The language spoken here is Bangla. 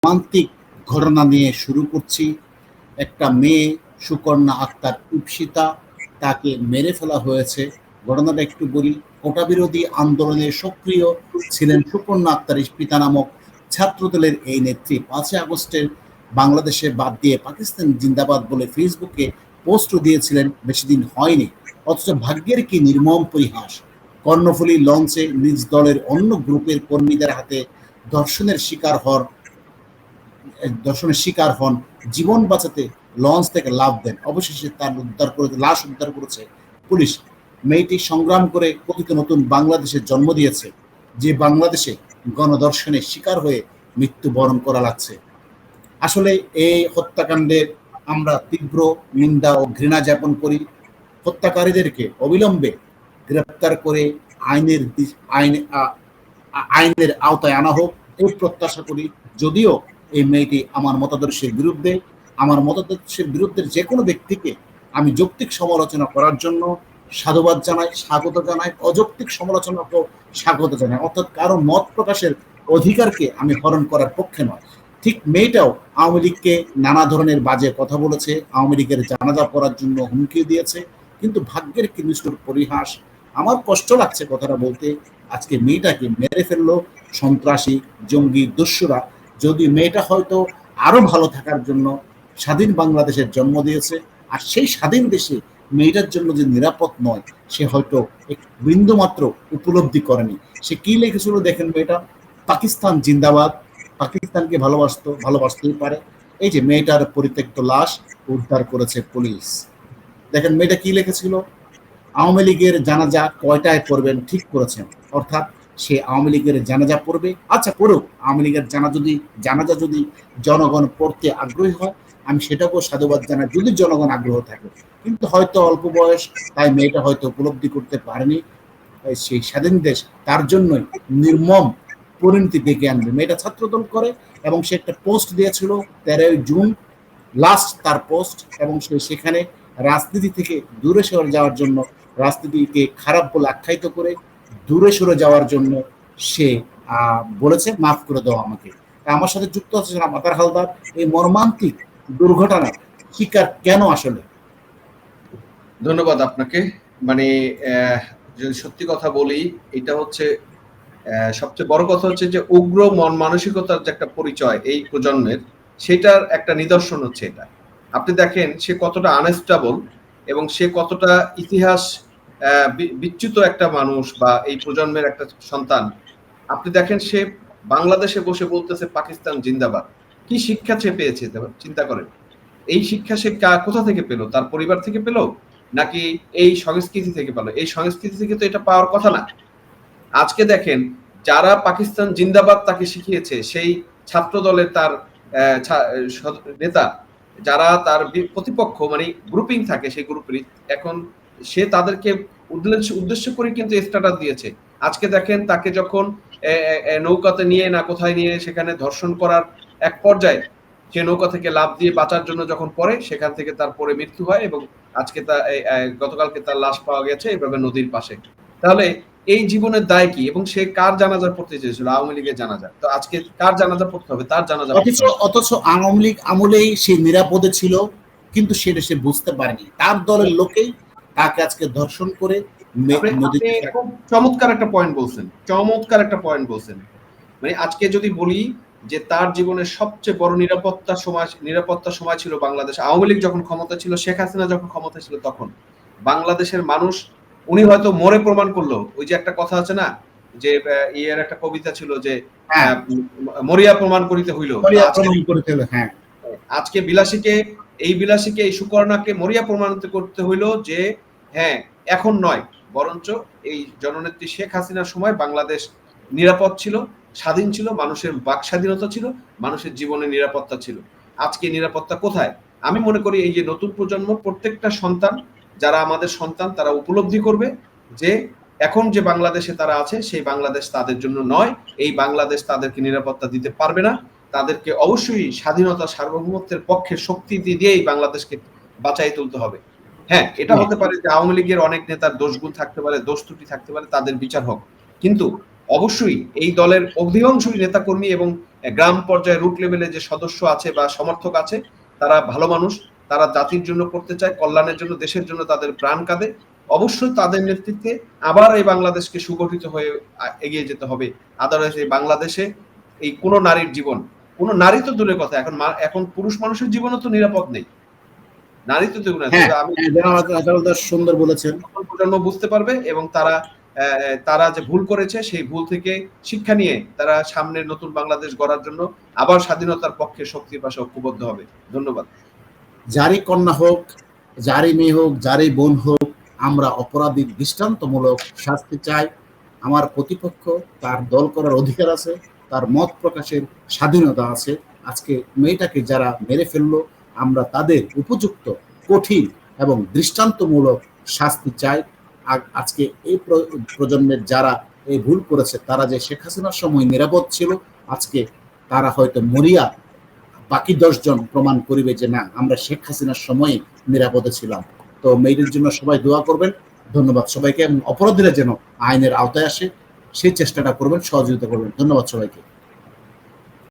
মর্মান্তিক ঘটনা নিয়ে শুরু করছি। একটা মেয়ে সুকন্যা আক্তার ইপ্সিতা, তাকে মেরে ফেলা হয়েছে। ঘটনাটা একটু বলি। কোটা বিরোধী আন্দোলনে সক্রিয় ছিলেন সুকন্যা আক্তার ইপ্সিতা নামক ছাত্রদলের এই নেত্রী 5ই আগস্টের বাংলাদেশে বাদ দিয়ে পাকিস্তান জিন্দাবাদ বলে ফেসবুকে পোস্টও দিয়েছিলেন, বেশি দিন হয়নি। অথচ ভাগ্যের কি নির্মম পরিহাস! কর্ণফুলী লঞ্চে নিজ দলের অন্য গ্রুপের কর্মীদের হাতে ধর্ষণের শিকার হওয়ার দর্শনের শিকার হন, জীবন বাঁচাতে লঞ্চ থেকে লাফ দেন। অবশেষে তার লাশ উদ্ধার করেছে পুলিশ। মেয়েটি সংগ্রাম করে কথিত নতুন বাংলাদেশের জন্ম দিয়েছে, যে বাংলাদেশে গণধর্ষণের শিকার হয়ে মৃত্যুবরণ করা লাগছে। আসলে এই হত্যাকাণ্ডের আমরা তীব্র নিন্দা ও ঘৃণা জ্ঞাপন করি। হত্যাকারীদেরকে অবিলম্বে গ্রেপ্তার করে আইনের আইন আইনের আওতায় আনা হোক, এই প্রত্যাশা করি। যদিও এই মেয়েটি আমার মতাদর্শের বিরুদ্ধে, আমার মতাদর্শের বিরুদ্ধে যে কোনো ব্যক্তিকে আমি যৌক্তিক সমালোচনা করার জন্য সাধুবাদ জানাই, স্বাগত জানাই, অযৌক্তিক সমালোচনাকেও স্বাগত জানাই। অর্থাৎ কারো মত প্রকাশের অধিকারকে আমি হরণ করার পক্ষে নয়। ঠিক মেয়েটাও আওয়ামী লীগকে নানা ধরনের বাজে কথা বলেছে, আওয়ামী লীগের জানাজা পড়ার জন্য হুমকি দিয়েছে। কিন্তু ভাগ্যের কি নিষ্ঠুর পরিহাস! আমার কষ্ট লাগছে কথাটা বলতে। আজকে মেয়েটাকে মেরে ফেললো সন্ত্রাসী, জঙ্গি, দস্যুরা। যদি মেয়েটা হয়তো আরো ভালো থাকার জন্য স্বাধীন বাংলাদেশের জন্ম দিয়েছে, আর সেই স্বাধীন দেশে মেয়েটার জন্য যে নিরাপদ নয়, সে হয়তো এক বিন্দুমাত্র উপলব্ধি করেনি। সে কি লিখেছিল দেখেন মেয়েটা, পাকিস্তান জিন্দাবাদ, পাকিস্তানকে ভালোবাসতেই পারে। এই যে মেয়েটার পরিত্যক্ত লাশ উদ্ধার করেছে পুলিশ। দেখেন মেয়েটা কি লিখেছিল, আওয়ামী লীগের জানাজা কয়টায় পড়বেন ঠিক করেছেন। অর্থাৎ সে আওয়ামী লীগের জানাজা পড়বে। আচ্ছা পড়ুক, আওয়ামী লীগের জানাজা যদি জনগণ পড়তে আগ্রহী হয়, আমি সেটাকেও সাধুবাদ জানাই, যদি জনগণ আগ্রহ থাকে। কিন্তু হয়তো অল্প বয়স, তাই মেয়েটা হয়তো উপলব্ধি করতে পারেনি সেই স্বাধীন দেশ তার জন্যই নির্মম পরিণতি ডেকে আনবে। মেয়েটা ছাত্রদল করে এবং সে একটা পোস্ট দিয়েছিল 13ই জুন, লাস্ট তার পোস্ট, এবং সে সেখানে রাজনীতি থেকে দূরে সরে যাওয়ার জন্য, রাজনীতিকে খারাপ বলে আখ্যায়িত করে দূরে সরে যাওয়ার জন্য সে বলেছে মাফ করে দাও আমাকে। আমার সাথে যুক্ত আছে মাতার হালদার। এই মর্মান্তিক দুর্ঘটনার শিকার কেন আসলে? ধন্যবাদ আপনাকে। মানে যদি সত্যি কথা বলি, এটা হচ্ছে সবচেয়ে বড় কথা হচ্ছে যে উগ্র মন মানসিকতার যে একটা পরিচয় এই প্রজন্মের, সেটার একটা নিদর্শন হচ্ছে এটা। আপনি দেখেন সে কতটা আনস্টেবল এবং সে কতটা ইতিহাস বিচ্যুত একটা মানুষ বা এই প্রজন্মের একটা সন্তান। আপনি দেখেন সে বাংলাদেশে বসে বলতেছে পাকিস্তান জিন্দাবাদ। কি শিক্ষা সে পেয়েছে চিন্তা করেন। এই শিক্ষা সে কোথা থেকে পেল? তার পরিবার থেকে পেল, নাকি এই সংস্কৃতি থেকে পেল? এই সংস্কৃতি থেকে তো এটা পাওয়ার কথা না। আজকে দেখেন যারা পাকিস্তান জিন্দাবাদ তাকে শিখিয়েছে, সেই ছাত্র দলের তার নেতা, যারা তার প্রতিপক্ষ মানে গ্রুপিং থাকে, সেই গ্রুপেরই এখন সে তাদেরকে উদ্দেশ্য করে কিন্তু স্ট্যাটাস দিয়েছে। আজকে দেখেন তাকে যখন নৌকাতে নিয়ে না কোথায় নিয়ে সেখানে ধর্ষণ করার এক পর্যায়ে সে নৌকা থেকে লাফ দিয়ে বাঁচার জন্য যখন পড়ে, সেখান থেকে তার পরে মৃত্যু হয় এবং আজকে গতকালকে তার লাশ পাওয়া গেছে এভাবে নদীর পাশে। তাহলে এই জীবনের দায় কি? এবং সে কার জানাজা পড়তে চেয়েছিল? আওয়ামী লীগের জানাজা। তো আজকে কার জানাজা পড়তে হবে? তার জানাজা পড়তে হবে। অথচ আওয়ামী লীগ আমলেই সে নিরাপদে ছিল, কিন্তু সেটা সে বুঝতে পারেনি। তার দলের লোকেই তাকে আজকে ধর্ষণ করে খুব চমৎকার একটা পয়েন্ট বলছেন, চমৎকার একটা পয়েন্ট বলছেন। মানে আজকে যদি বলি যে তার জীবনের সবচেয়ে বড় নিরাপত্তা সময় ছিল বাংলাদেশ আওয়ামী লীগ যখন ক্ষমতা ছিল, শেখ হাসিনা যখন ক্ষমতা ছিল, তখন বাংলাদেশের মানুষ, উনি হয়তো মরে প্রমাণ করলো। ওই যে একটা কথা আছে না, যে ইয়ের একটা কবিতা ছিল যে মরিয়া প্রমাণ করিতে হইল। আজকে বিলাসীকে এই সুকর্ণাকে মরিয়া প্রমাণিত করতে হইল যে হ্যাঁ, এখন নয়, বরঞ্চ এই জননেত্রী শেখ হাসিনার সময় বাংলাদেশ নিরাপদ ছিল, স্বাধীন ছিল, মানুষের বাক স্বাধীনতা ছিল, মানুষের জীবনের নিরাপত্তা ছিল। আজকে নিরাপত্তা কোথায়? আমি মনে করি এই যে নতুন প্রজন্ম, প্রত্যেকটা সন্তান, যারা আমাদের সন্তান, তারা উপলব্ধি করবে যে এখন যে বাংলাদেশে তারা আছে সেই বাংলাদেশ তাদের জন্য নয়, এই বাংলাদেশ তাদেরকে নিরাপত্তা দিতে পারবে না। তাদেরকে অবশ্যই স্বাধীনতা সার্বভৌমত্বের পক্ষে শক্তি দিয়েই বাংলাদেশকে বাঁচাই তুলতে হবে। হ্যাঁ, এটা হতে পারে যে আওয়ামী লীগের অনেক নেতার দোষগুণ থাকতে পারে, দোষ ত্রুটি থাকতে পারে, তাদের বিচার হোক। কিন্তু অবশ্যই এই দলের অধিকাংশই নেতাকর্মী এবং গ্রাম পর্যায়ে রুট লেভেলে যে সদস্য আছে বা সমর্থক আছে, তারা ভালো মানুষ, তারা জাতির জন্য করতে চায়, কল্যাণের জন্য, দেশের জন্য তাদের প্রাণ কাঁদে। অবশ্যই তাদের নেতৃত্বে আবার এই বাংলাদেশকে সুগঠিত হয়ে এগিয়ে যেতে হবে। আদারওয়াইজ এই বাংলাদেশে এই কোনো নারীর জীবন, কোনো নারী তো দূরের কথা, এখন পুরুষ মানুষের জীবনও তো নিরাপদ নেই, নারী তো দূর না। হ্যাঁ, আমি সুন্দর বলেছেন। প্রজন্ম বুঝতে পারবে এবং তারা যে ভুল করেছে সেই ভুল থেকে শিক্ষা নিয়ে তারা সামনের নতুন বাংলাদেশ গড়ার জন্য আবার স্বাধীনতার পক্ষে শক্তির পাশে ঐক্যবদ্ধ হবে। ধন্যবাদ। যারই কন্যা হোক, যারই মেয়ে হোক, যারই বোন হোক, আমরা অপরাধীর দৃষ্টান্তমূলক শাস্তি চাই। আমার প্রতিপক্ষ, তার দল করার অধিকার আছে, তার মত প্রকাশের স্বাধীনতা আছে। আজকে মেয়েটাকে যারা মেরে ফেললো, আমরা তাদের উপযুক্ত, কঠিন এবং দৃষ্টান্তমূলক শাস্তি চাই। আজকে এই প্রজন্মের যারা এই ভুল করেছে, তারা যে শেখ হাসিনার সময় নিরাপদ ছিল, আজকে তারা হয়তো মরিয়া বাকি 10 জন প্রমাণ করিবে যে না, আমরা শেখ হাসিনার সময় নিরাপদে ছিলাম। তো মেয়েদের জন্য সবাই দোয়া করবেন। ধন্যবাদ সবাইকে, এবং অপরাধীরা যেন আইনের আওতায় আসে সেই চেষ্টাটা করবেন, সহযোগিতা করবেন। ধন্যবাদ সবাইকে।